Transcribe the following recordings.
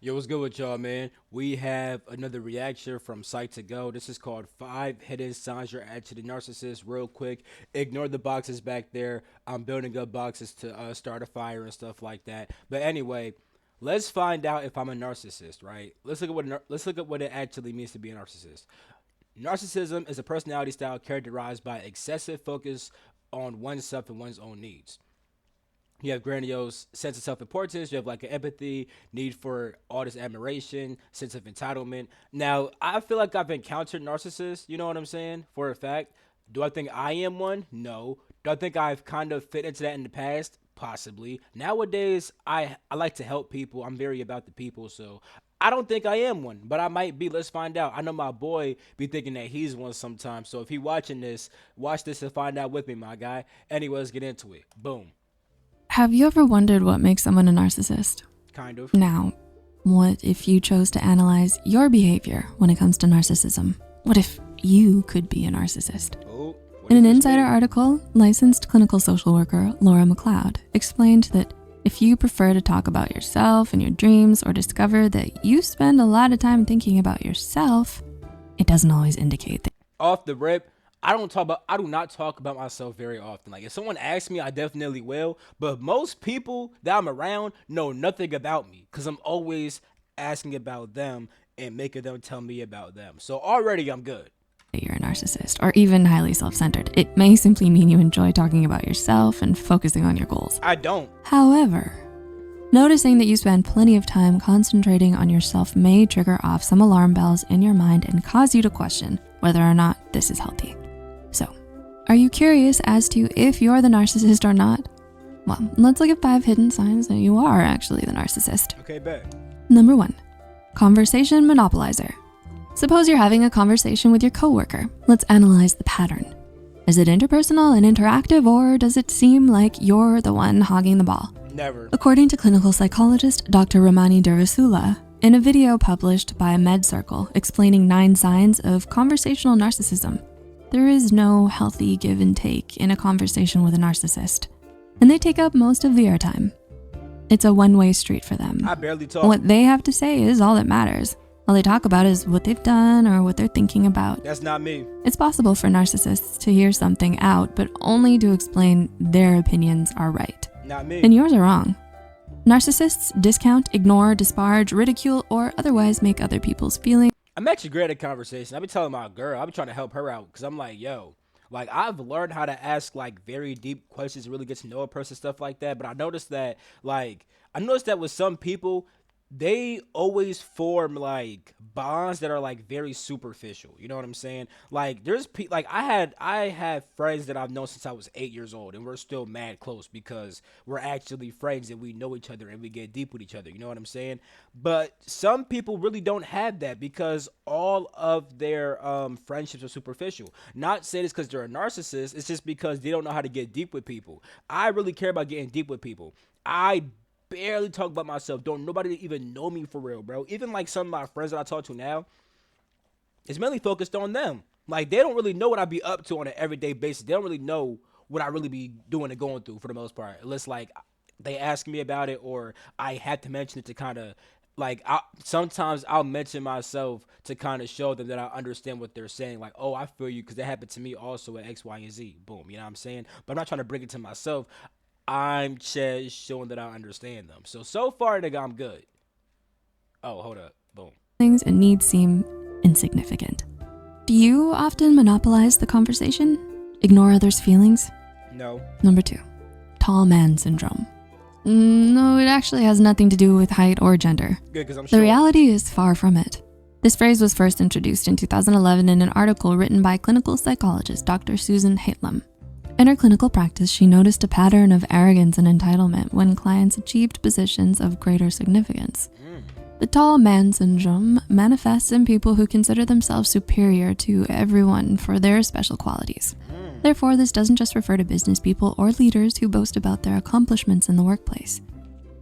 Yo, what's good with y'all, man? We have another reaction from Psych to Go. This is called 5 Hidden Signs You're Actually Narcissist. Real quick, ignore the boxes back there. I'm building up boxes to start a fire and stuff like that. But anyway, let's find out if I'm a narcissist, right? Let's look at what it actually means to be a narcissist. Narcissism is a personality style characterized by excessive focus on oneself and one's own needs. You have grandiose sense of self-importance. You have like an empathy, need for all this admiration, sense of entitlement. Now, I feel like I've encountered narcissists. You know what I'm saying? For a fact. Do I think I am one? No. Do I think I've kind of fit into that in the past? Possibly. Nowadays, I like to help people. I'm very about the people, so I don't think I am one, but I might be. Let's find out. I know my boy be thinking that he's one sometimes. So if he watching this, watch this and find out with me, my guy. Anyway, let's get into it. Boom. Have you ever wondered what makes someone a narcissist? Kind of. Now, what if you chose to analyze your behavior when it comes to narcissism? What if you could be a narcissist? Oh, In an Insider article, licensed clinical social worker Laura McLeod explained that if you prefer to talk about yourself and your dreams or discover that you spend a lot of time thinking about yourself, it doesn't always indicate that. Off the rip, I do not talk about myself very often. Like if someone asks me, I definitely will. But most people that I'm around know nothing about me because I'm always asking about them and making them tell me about them. So already I'm good. You're a narcissist or even highly self-centered. It may simply mean you enjoy talking about yourself and focusing on your goals. I don't. However, noticing that you spend plenty of time concentrating on yourself may trigger off some alarm bells in your mind and cause you to question whether or not this is healthy. So, are you curious as to if you're the narcissist or not? Well, let's look at 5 hidden signs that you are actually the narcissist. Okay, bet. Number 1, conversation monopolizer. Suppose you're having a conversation with your coworker. Let's analyze the pattern. Is it interpersonal and interactive, or does it seem like you're the one hogging the ball? Never. According to clinical psychologist Dr. Ramani Durvasula, in a video published by MedCircle explaining 9 signs of conversational narcissism, there is no healthy give and take in a conversation with a narcissist, and they take up most of the airtime. It's a one-way street for them. I barely talk. What they have to say is all that matters. All they talk about is what they've done or what they're thinking about. That's not me. It's possible for narcissists to hear something out, but only to explain their opinions are right. Not me. And yours are wrong. Narcissists discount, ignore, disparage, ridicule, or otherwise make other people's feelings. I'm actually great at conversation. I be telling my girl, I be trying to help her out because I'm like, yo, like I've learned how to ask like very deep questions, really get to know a person, stuff like that. But I noticed that with some people, they always form like bonds that are like very superficial. You know what I'm saying? Like like I have friends that I've known since I was 8 years old, and we're still mad close because we're actually friends and we know each other and we get deep with each other. You know what I'm saying? But some people really don't have that because all of their friendships are superficial. Not saying it's because they're a narcissist. It's just because they don't know how to get deep with people. I really care about getting deep with people. I barely talk about myself. Don't nobody even know me for real, bro. Even like some of my friends that I talk to now, it's mainly focused on them. Like they don't really know what I be up to on an everyday basis. They don't really know what I really be doing and going through for the most part. Unless like they ask me about it or I had to mention it to kind of like sometimes I'll mention myself to kind of show them that I understand what they're saying. Like, oh, I feel you because that happened to me also at X, Y, and Z. Boom. You know what I'm saying? But I'm not trying to bring it to myself. I'm just showing that I understand them. So far, nigga, I'm good. Oh, hold up. Boom. Things and needs seem insignificant. Do you often monopolize the conversation? Ignore others' feelings? No. Number 2, tall man syndrome. No, it actually has nothing to do with height or gender. Good, because I'm The sure. reality is far from it. This phrase was first introduced in 2011 in an article written by clinical psychologist Dr. Susan Haitlem. In her clinical practice, she noticed a pattern of arrogance and entitlement when clients achieved positions of greater significance. The tall man syndrome manifests in people who consider themselves superior to everyone for their special qualities. Therefore, this doesn't just refer to business people or leaders who boast about their accomplishments in the workplace.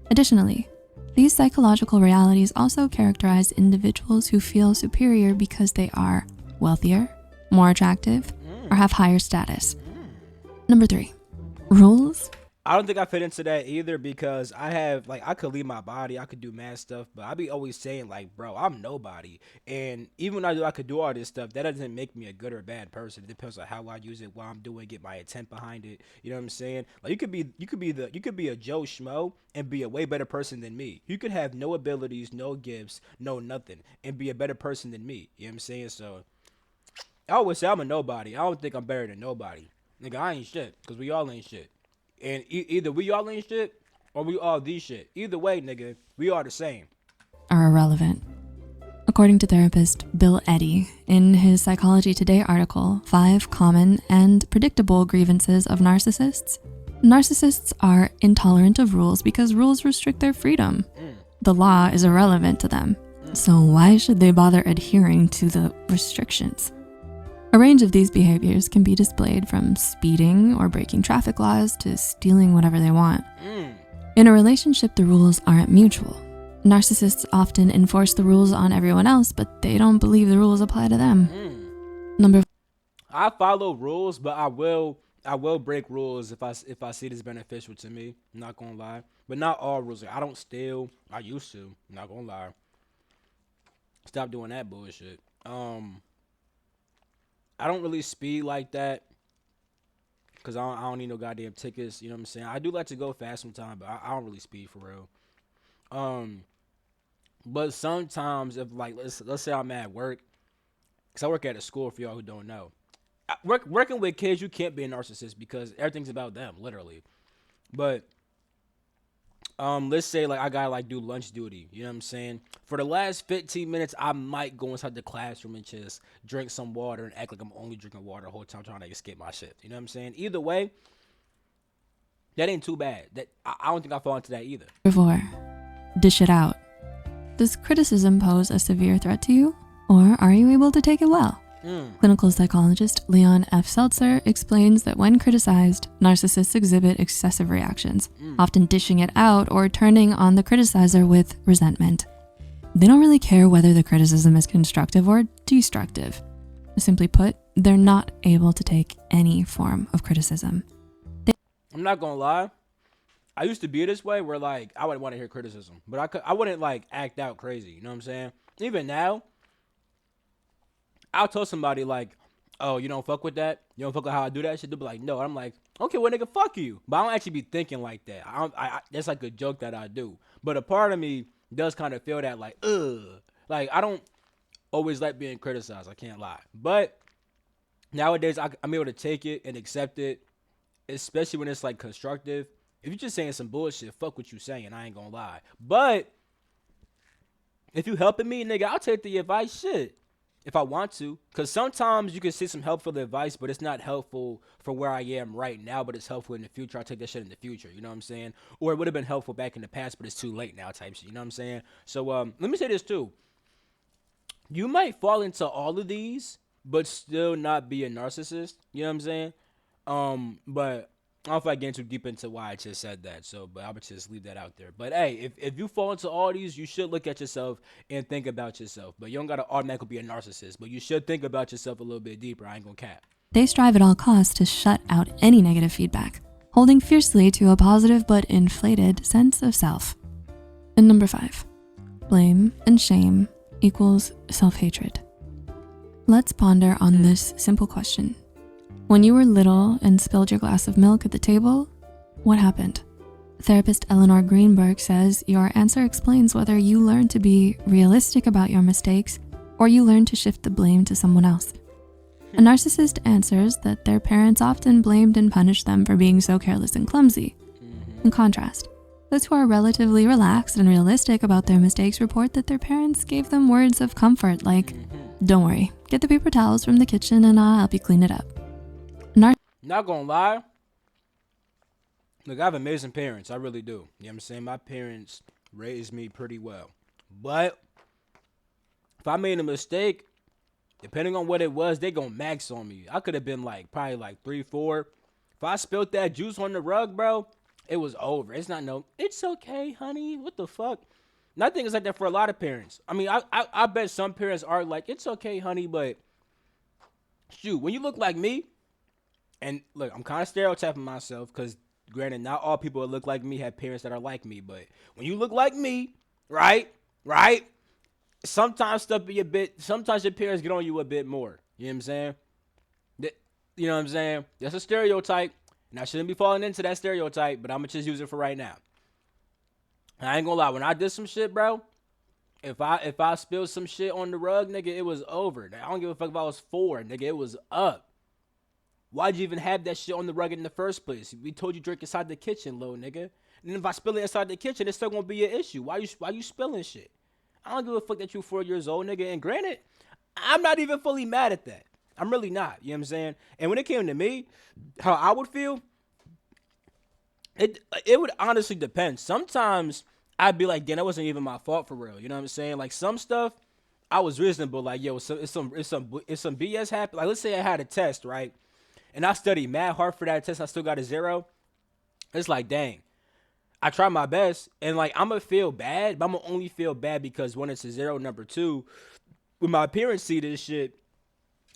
Additionally, these psychological realities also characterize individuals who feel superior because they are wealthier, more attractive, or have higher status. Number 3, rules I don't think I fit into that either because I have like I could leave my body, I could do mad stuff, but I be always saying like, bro, I'm nobody. And even when I could do all this stuff, that doesn't make me a good or bad person. It depends on how I use it, what I'm doing, get my intent behind it. You know what I'm saying? Like you could be a Joe Schmo and be a way better person than me. You could have no abilities, no gifts, no nothing, and be a better person than me. You know what I'm saying? So I always say I'm a nobody. I don't think I'm better than nobody. Nigga, I ain't shit because we all ain't shit. And either we all ain't shit or we all the shit. Either way, nigga, we are the same. Are irrelevant. According to therapist Bill Eddy, in his Psychology Today article, 5 Common and Predictable Grievances of Narcissists, narcissists are intolerant of rules because rules restrict their freedom. The law is irrelevant to them. So why should they bother adhering to the restrictions? A range of these behaviors can be displayed from speeding or breaking traffic laws to stealing whatever they want. In a relationship, the rules aren't mutual. Narcissists often enforce the rules on everyone else, but they don't believe the rules apply to them. Number I follow rules, but I will break rules if I see this beneficial to me. I'm not gonna lie, but not all rules. Like, I don't steal. I used to. I'm not gonna lie. Stop doing that bullshit. I don't really speed like that because I don't need no goddamn tickets. You know what I'm saying? I do like to go fast sometimes, but I don't really speed for real. Um, but sometimes if like let's say I'm at work, cause I work at a school for y'all who don't know. Working with kids, you can't be a narcissist because everything's about them, literally. But let's say like I gotta like do lunch duty. You know what I'm saying? For the last 15 minutes, I might go inside the classroom and just drink some water and act like I'm only drinking water the whole time trying to escape my shift. You know what I'm saying? Either way, that ain't too bad. That I don't think I fall into that either. 4, dish it out. Does criticism pose a severe threat to you, or are you able to take it well? Clinical psychologist Leon F. Seltzer explains that when criticized, narcissists exhibit excessive reactions, often dishing it out or turning on the criticizer with resentment. They don't really care whether the criticism is constructive or destructive. Simply put, they're not able to take any form of criticism. I'm not gonna lie. I used to be this way where like I would want to hear criticism, but I wouldn't like act out crazy. You know what I'm saying? Even now, I'll tell somebody like, "Oh, you don't fuck with that? You don't fuck with how I do that shit?" They'll be like, "No." I'm like, "Okay, well, nigga, fuck you." But I don't actually be thinking like that. That's like a joke that I do. But a part of me does kind of feel that like, ugh. Like I don't always like being criticized. I can't lie. But nowadays, I'm able to take it and accept it, especially when it's like constructive. If you're just saying some bullshit, fuck what you saying. I ain't gonna lie. But if you helping me, nigga, I'll take the advice. Shit. If I want to, because sometimes you can see some helpful advice, but it's not helpful for where I am right now, but it's helpful in the future. I'll take that shit in the future, you know what I'm saying? Or it would have been helpful back in the past, but it's too late now type shit, you know what I'm saying? So let me say this too. You might fall into all of these, but still not be a narcissist, you know what I'm saying? But I don't know if I get too deep into why I just said that. So, but I would just leave that out there. But hey, if you fall into all these, you should look at yourself and think about yourself. But you don't gotta automatically be a narcissist. But you should think about yourself a little bit deeper. I ain't gonna cap. They strive at all costs to shut out any negative feedback, holding fiercely to a positive but inflated sense of self. And number 5, blame and shame equals self-hatred. Let's ponder on this simple question. When you were little and spilled your glass of milk at the table, what happened? Therapist Eleanor Greenberg says your answer explains whether you learn to be realistic about your mistakes or you learn to shift the blame to someone else. A narcissist answers that their parents often blamed and punished them for being so careless and clumsy. In contrast, those who are relatively relaxed and realistic about their mistakes report that their parents gave them words of comfort like, "Don't worry, get the paper towels from the kitchen and I'll help you clean it up." Not gonna lie. Look, I have amazing parents. I really do. You know what I'm saying? My parents raised me pretty well. But if I made a mistake, depending on what it was, they gonna max on me. I could have been like probably like 3, 4. If I spilled that juice on the rug, bro, it was over. It's not no, it's okay, honey. What the fuck? Nothing is like that for a lot of parents. I mean, I bet some parents are like, it's okay, honey, but shoot, when you look like me, and look, I'm kind of stereotyping myself because Granted, not all people that look like me have parents that are like me, but when you look like me, right, sometimes stuff be a bit. Sometimes your parents get on you a bit more. You know what I'm saying? You know what I'm saying? That's a stereotype, and I shouldn't be falling into that stereotype, but I'm gonna just use it for right now. And I ain't gonna lie, when I did some shit, bro. If I spilled some shit on the rug, nigga, it was over. I don't give a fuck if I was 4, nigga. It was up. Why'd you even have that shit on the rug in the first place? We told you drink inside the kitchen, little nigga. And if I spill it inside the kitchen, it's still gonna be an issue. Why you spilling shit? I don't give a fuck that you 4 years old, nigga. And granted, I'm not even fully mad at that. I'm really not. You know what I'm saying? And when it came to me, how I would feel, it would honestly depend. Sometimes I'd be like, damn, that wasn't even my fault for real. You know what I'm saying? Like some stuff, I was reasonable. Like, yo, it's some BS happened. Like, let's say I had a test, right? And I studied mad hard for that test. I still got a 0. It's like, dang, I tried my best, and like I'm gonna feel bad, but I'm gonna only feel bad because one, it's a 0. Number two, when my parents see this shit,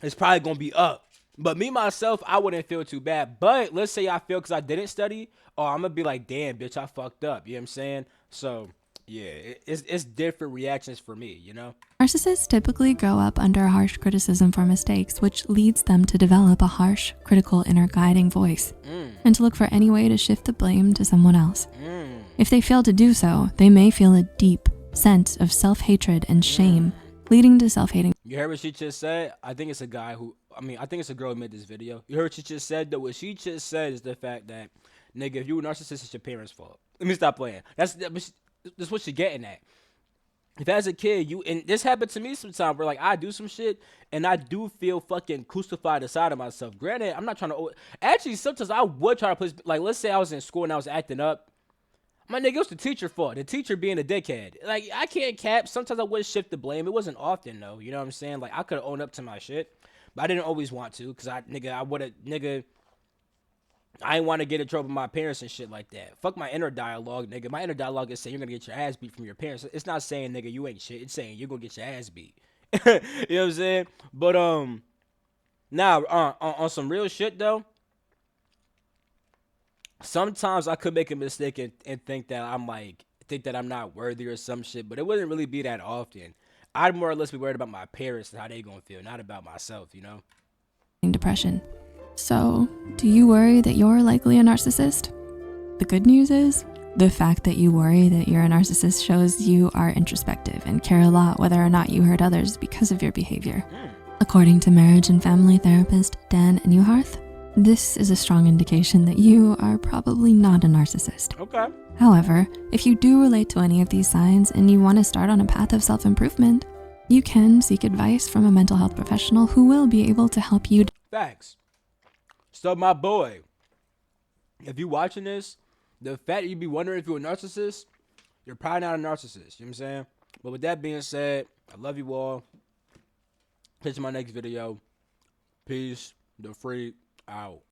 it's probably gonna be up. But me myself, I wouldn't feel too bad. But let's say I feel because I didn't study, oh, I'm gonna be like, damn, bitch, I fucked up. You know what I'm saying? So yeah, it's different reactions for me, you know? Narcissists typically grow up under harsh criticism for mistakes, which leads them to develop a harsh, critical inner guiding voice, and to look for any way to shift the blame to someone else. If they fail to do so, they may feel a deep sense of self-hatred and shame, leading to self-hating. You heard what she just said? I think it's a guy who, I think it's a girl who made this video. You heard what she just said, though? What she just said is the fact that, nigga, if you a narcissist, it's your parents' fault. Let me stop playing. That's what she's getting at. If as a kid, and this happened to me sometimes where like I do some shit and I do feel fucking crucified inside of myself. Granted, I'm not trying to, actually sometimes I would try to play, like let's say I was in school and I was acting up. My nigga, it was the teacher's fault. The teacher being a dickhead. Like, I can't cap. Sometimes I would shift the blame. It wasn't often, though. You know what I'm saying? Like, I could have owned up to my shit. But I didn't always want to. Because, I ain't want to get in trouble with my parents and shit like that. Fuck my inner dialogue, nigga. My inner dialogue is saying you're going to get your ass beat from your parents. It's not saying, nigga, you ain't shit. It's saying you're going to get your ass beat. You know what I'm saying? But, on some real shit, though. Sometimes I could make a mistake and think that I'm not worthy or some shit, but it wouldn't really be that often. I'd more or less be worried about my parents and how they gonna feel, not about myself, you know? Depression. So, do you worry that you're likely a narcissist? The good news is, the fact that you worry that you're a narcissist shows you are introspective and care a lot whether or not you hurt others because of your behavior. According to marriage and family therapist Dan Newharth, this is a strong indication that you are probably not a narcissist. Okay. However, if you do relate to any of these signs and you want to start on a path of self-improvement, you can seek advice from a mental health professional who will be able to help you. Facts. So, my boy, if you watching this, the fact that you be wondering if you're a narcissist, you're probably not a narcissist. You know what I'm saying? But with that being said, I love you all. Catch you in my next video. Peace. The freak out.